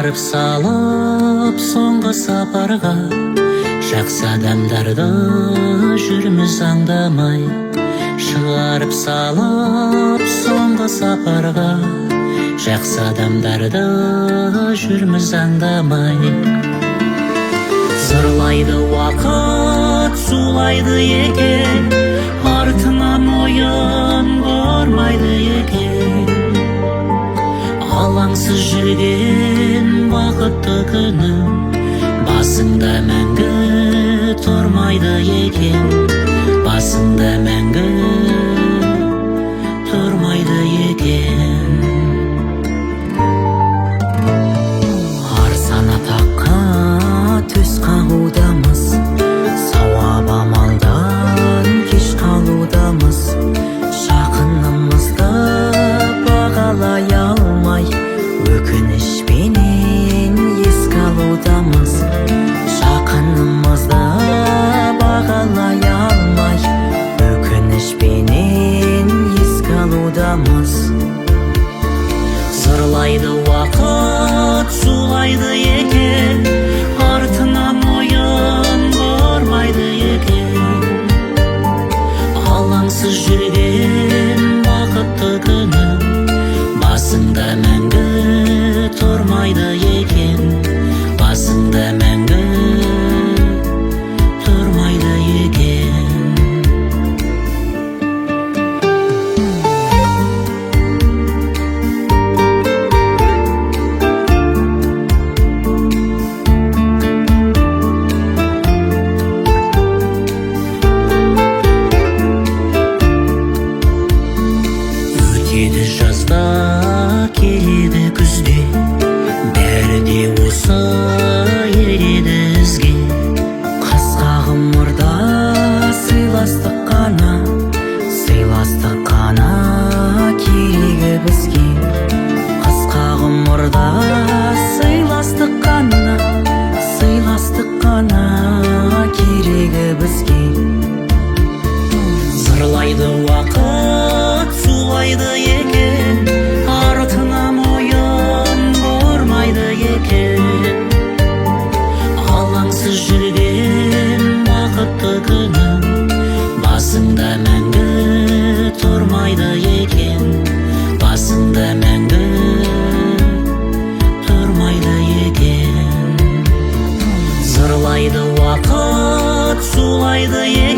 Шығарып салып соңғы сапарға, жақсы адамдарды жүрміз аңдамай. Шығарып салып соңғы сапарға, жақсы адамдарды жүрміз аңдамай. Зырлайды уақыт, зулайды екен, артынан ойын бармайды екен. Алаңсыз жүрген бақытты күнім, басыңда мәңгі тұрмайды екен. Басыңда мәңгі тұрмайды екен. Арзан атаққа төс қағудамыз, сауап амалдан кеш қалудамыз. Жақынымызды бағалай алмай, өкінішпенен еске алудамыз. Жақынымызды бағалай алмай, өкінішпенен еске алудамыз. Зырлайды уақыт, зулайды екен, артынан ойын бармайды екен. Алаңсыз жүрген бақытты күнім, басыңда мәңгі тұрмайды екен. Басыңда мәңгі тұрмайды екен. Өтеді жазда, келеді күзде, бәрі де осы ереді ізге. Қысқа ғұмырда сыйластық қана, сыйластық қана керегі бізге. Қысқа ғұмырда сыйластық қана, сыйластық қана керегі бізге. Зырлайды уақыт, зулайды екен, артынан ойын бармайды екен. Алаңсыз жүрген бақытты күнім, басыңда мәңгі тұрмайды екен. Басыңда мәңгі тұрмайды екен. Зырлайды уақыт, зулайды екен,